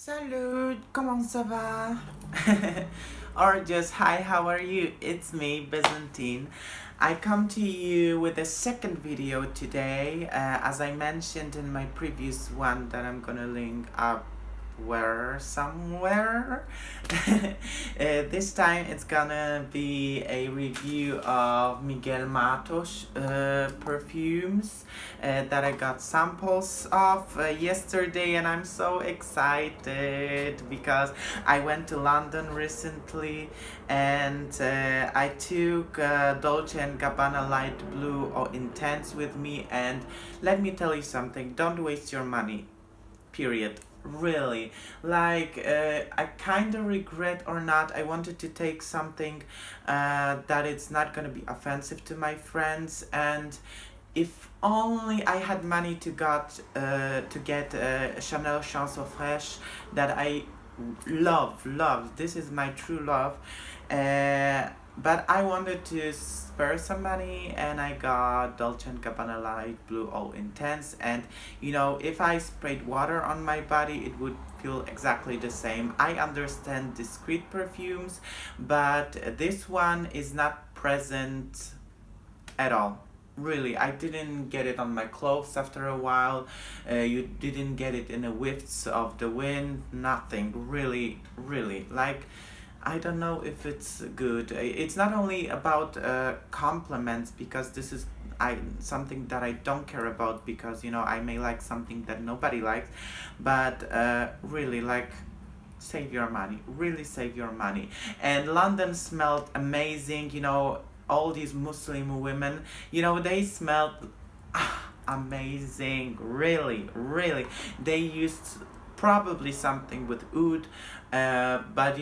Salut, comment ça va? Or just hi, how are you? It's me, Byzantine. I come to you with a second video today. As I mentioned in my previous one that I'm gonna link up somewhere. This time it's gonna be a review of Miguel Matos perfumes that I got samples of yesterday, and I'm so excited because I went to London recently and I took Dolce & Gabbana Light Blue or Intense with me, and let me tell you something, don't waste your money, period. Really, I kind of regret or not, I wanted to take something that it's not gonna be offensive to my friends, and if only I had money to get Chanel Chanson Fraîche that I love. This is my true love. But I wanted to spare some money, and I got Dolce & Gabbana Light Blue All Intense, and if I sprayed water on my body it would feel exactly the same. I understand discreet perfumes, but this one is not present at all. Really, I didn't get it on my clothes after a while. You didn't get it in the whiffs of the wind, nothing. Really. I don't know if it's good. It's not only about compliments, because this is something that I don't care about, because I may like something that nobody likes, but really, save your money. Really save your money. And London smelled amazing. All these Muslim women, they smelled amazing. Really. They used probably something with oud, but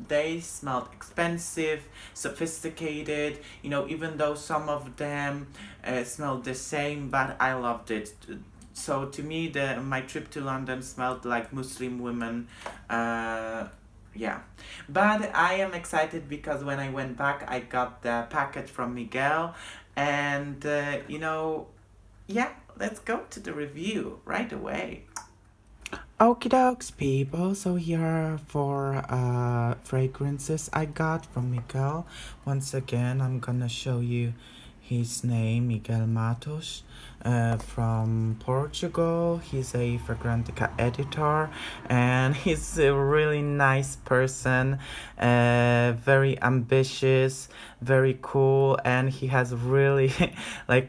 they smelled expensive, sophisticated, even though some of them smelled the same, but I loved it. So to me, my trip to London smelled like Muslim women. Yeah, but I am excited because when I went back I got the package from Miguel, and yeah, let's go to the review right away. Okie dokes, people. So here are four fragrances I got from Miguel. Once again, I'm gonna show you his name, Miguel Matos, from Portugal. He's a Fragrantica editor, and he's a really nice person, very ambitious, very cool, and he has really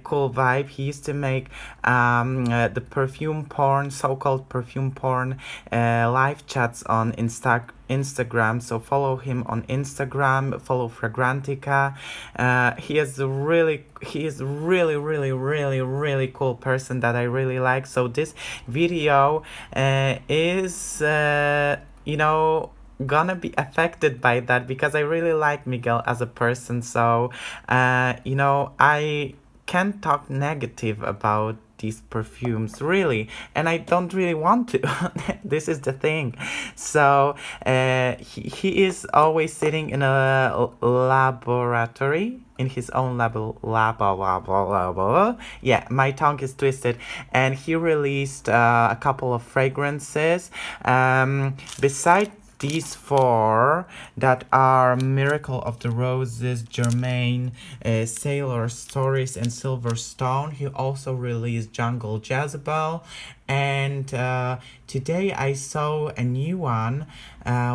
cool vibe. He used to make the perfume porn, so-called perfume porn, live chats on Instagram, so follow him on Instagram, follow Fragrantica. He is really cool person that I really like. So this video is gonna be affected by that, because I really like Miguel as a person. So I can't talk negative about these perfumes, really, and I don't really want to. This is the thing. So he is always sitting in a laboratory, in his own yeah, my tongue is twisted, and he released a couple of fragrances. Besides these four that are Miracle of the Roses, Jermaine, Sailor Stories, and Silverstone, he also released Jungle Jezebel. And today I saw a new one,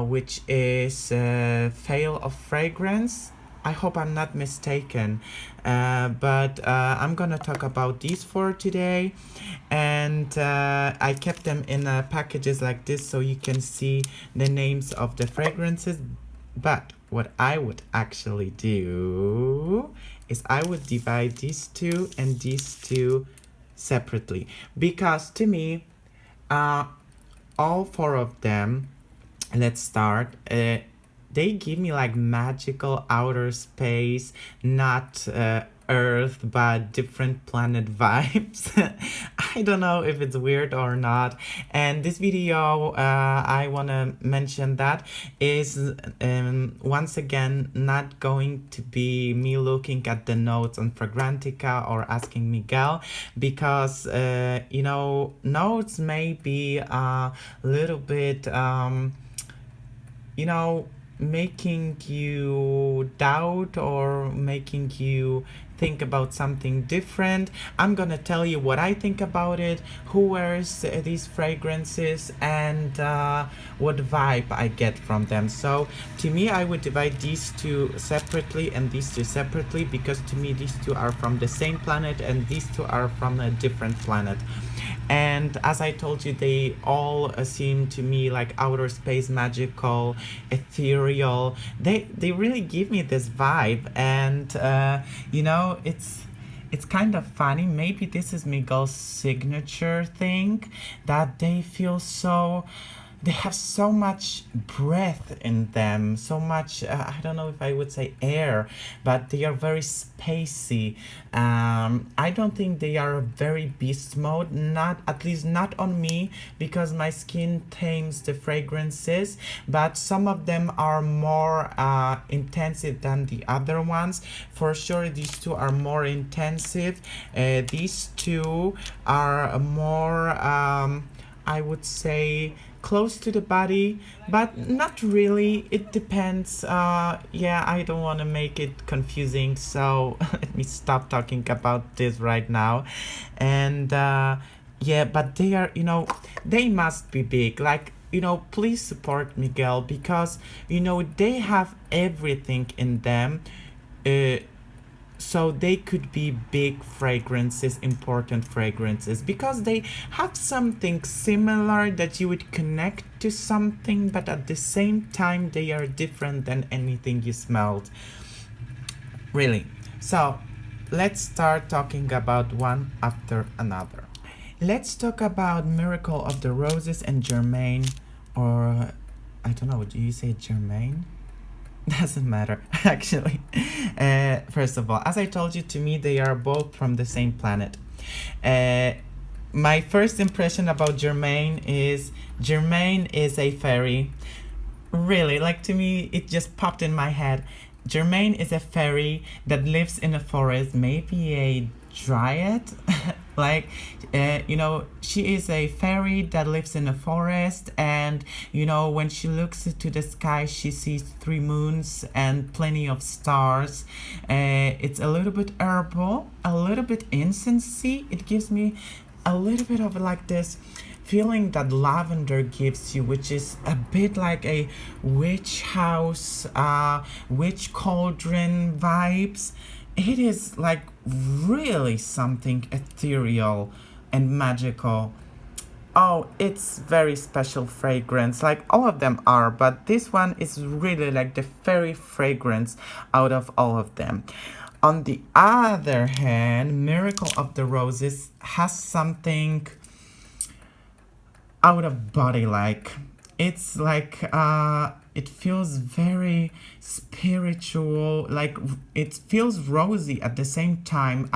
which is Veil of Fragrance. I hope I'm not mistaken, but I'm gonna talk about these four today, and I kept them in packages like this so you can see the names of the fragrances. But what I would actually do is I would divide these two and these two separately, because to me, all four of them, let's start, they give me magical outer space, not Earth, but different planet vibes. I don't know if it's weird or not. And this video, I want to mention that is once again not going to be me looking at the notes on Fragrantica or asking Miguel, because you know, notes may be a little bit you know, making you doubt or making you think about something different. I'm gonna tell you what I think about it, who wears these fragrances, and what vibe I get from them. So to me, I would divide these two separately and these two separately, because to me these two are from the same planet and these two are from a different planet. And as I told you, they all seem to me like outer space, magical, ethereal. They really give me this vibe, and you know, it's kind of funny. Maybe this is Miguel's signature thing, that they feel so. They have so much breath in them, so much, I don't know if I would say air, but they are very spacey. I don't think they are very beast mode, not, at least not on me, because my skin tames the fragrances, but some of them are more intensive than the other ones. For sure, these two are more intensive. These two are more, I would say, close to the body, but not really. It depends. Yeah, I don't want to make it confusing, so let me stop talking about this right now. And yeah, but they are, you know, they must be big. Like, you know, please support Miguel, because, you know, they have everything in them. So they could be big fragrances, important fragrances, because they have something similar that you would connect to something, but at the same time they are different than anything you smelled. Really. So let's start talking about one after another. Let's talk about Miracle of the Roses and Jermaine, or I don't know, do you say Jermaine? Doesn't matter, actually. First of all, as I told you, to me, they are both from the same planet. My first impression about Jermaine is a fairy. Really, like, to me, it just popped in my head. Jermaine is a fairy that lives in a forest, maybe a dryad. Like, you know, she is a fairy that lives in a forest, and, you know, when she looks to the sky, she sees 3 moons and plenty of stars. It's a little bit herbal, a little bit incensey. It gives me a little bit of like this feeling that lavender gives you, which is a bit like a witch house, witch cauldron vibes. It is like really something ethereal and magical. Oh, it's very special fragrance. Like, all of them are, but this one is really like the fairy fragrance out of all of them. On the other hand, Miracle of the Roses has something out of body like. It's like it feels very spiritual, like it feels rosy at the same time.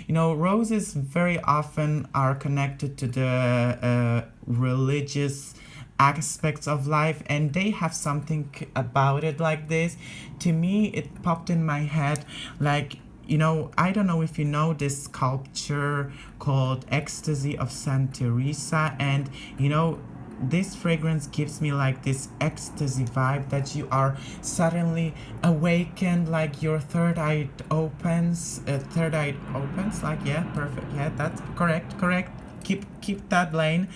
You know, roses very often are connected to the religious aspects of life, and they have something about it like this. To me, it popped in my head like, you know, I don't know if you know this sculpture called Ecstasy of Saint Teresa, and, you know, this fragrance gives me like this ecstasy vibe, that you are suddenly awakened, like your third eye opens, like, yeah, perfect, yeah, that's correct, keep that lane.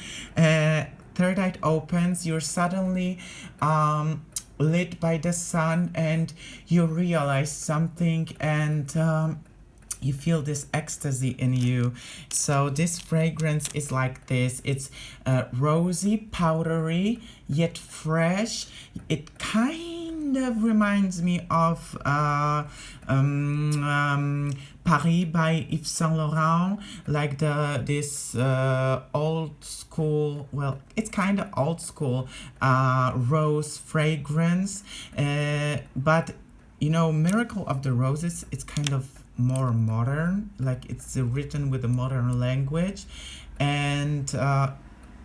Third eye opens, you're suddenly lit by the sun, and you realize something, and you feel this ecstasy in you. So this fragrance is like this. It's rosy, powdery, yet fresh. It kind of reminds me of Paris by Yves Saint Laurent, like this old school, well, it's kind of old school rose fragrance, but, you know, Miracle of the Roses, it's kind of more modern, like it's written with a modern language, and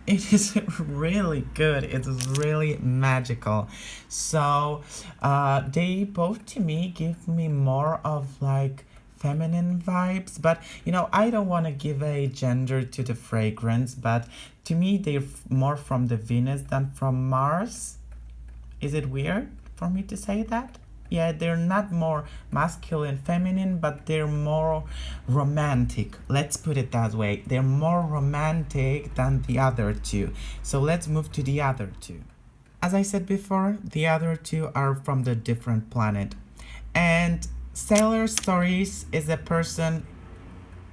it is really good. It is really magical. So they both to me give me more of like feminine vibes, but I don't want to give a gender to the fragrance, but to me they're more from the Venus than from Mars. Is it weird for me to say that? Yeah, they're not more masculine, feminine, but they're more romantic. Let's put it that way. They're more romantic than the other two. So let's move to the other two. As I said before, the other two are from the different planet. And Sailor Stories is a person,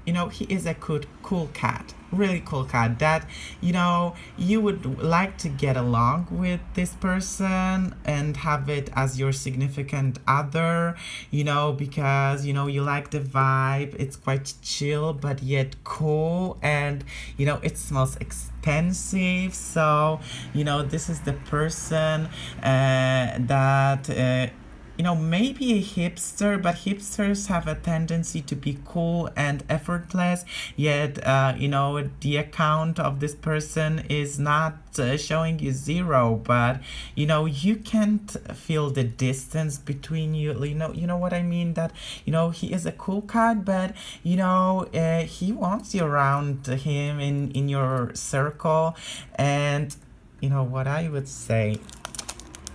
he is a cool cat, really cool cat that, you would like to get along with this person and have it as your significant other, because, you like the vibe. It's quite chill, but yet cool. And, it smells expensive. So, this is the person that, maybe a hipster, but hipsters have a tendency to be cool and effortless. Yet, the account of this person is not showing you zero, but you can't feel the distance between you. You know what I mean? That he is a cool cat, but he wants you around him in your circle, and what I would say,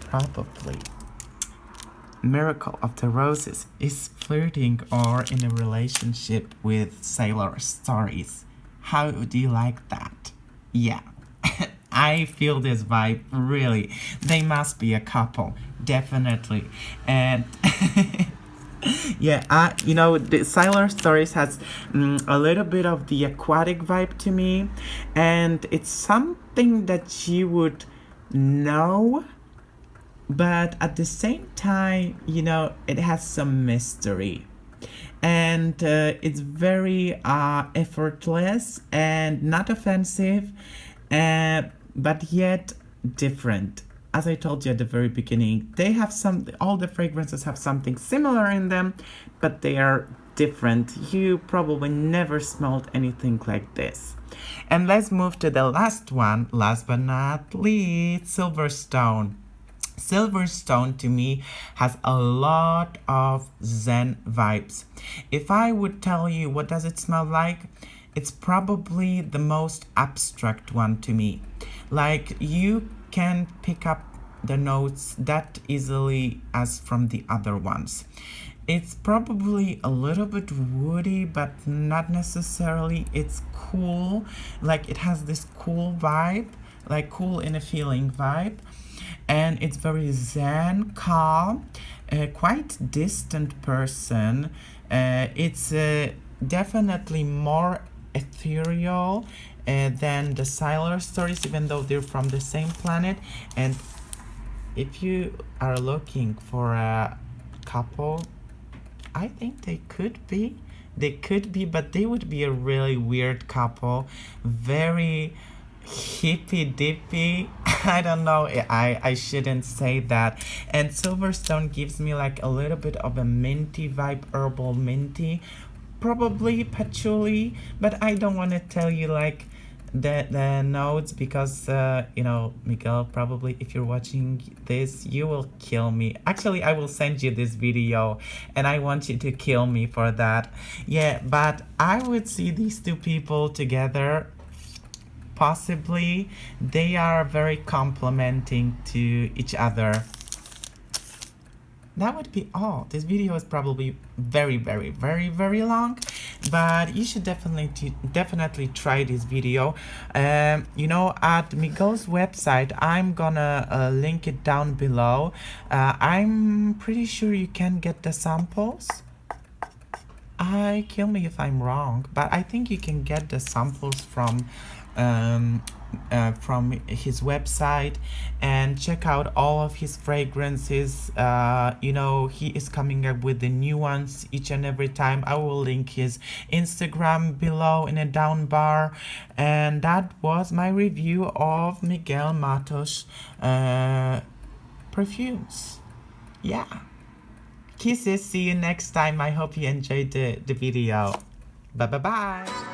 probably Miracle of the Roses is flirting or in a relationship with Sailor Stories. How do you like that? Yeah. I feel this vibe, really. They must be a couple, definitely. And yeah, the Sailor Stories has a little bit of the aquatic vibe to me, and it's something that you would know, but at the same time, it has some mystery, and it's very effortless and not offensive, but yet different. As I told you at the very beginning, all the fragrances have something similar in them, but they are different. You probably never smelled anything like this. And let's move to the last one, last but not least, Silverstone. Silverstone to me has a lot of Zen vibes. If I would tell you what does it smell like, it's probably the most abstract one to me. Like you can pick up the notes that easily as from the other ones. It's probably a little bit woody, but not necessarily. It's cool, like it has this cool vibe, like cool in a feeling vibe. And it's very zen, calm, quite distant person. It's definitely more ethereal than the Sailor Stories, even though they're from the same planet. And if you are looking for a couple, I think they could be. They could be, but they would be a really weird couple. Very hippy dippy. I don't know, I shouldn't say that. And Silverstone gives me like a little bit of a minty vibe, herbal minty, probably patchouli, but I don't want to tell you like the notes because Miguel, probably if you're watching this, you will kill me. Actually, I will send you this video and I want you to kill me for that. Yeah, but I would see these two people together. Possibly they are very complementing to each other. That would be all. This video is probably very, very, very, very long, but you should definitely try this video. At Miguel's website, I'm gonna link it down below. I'm pretty sure you can get the samples. Kill me if I'm wrong, but I think you can get the samples from his website and check out all of his fragrances. He is coming up with the new ones each and every time. I will link his Instagram below in a down bar. And that was my review of Miguel Matos perfumes. Yeah. Kisses, see you next time. I hope you enjoyed the video. Bye bye bye.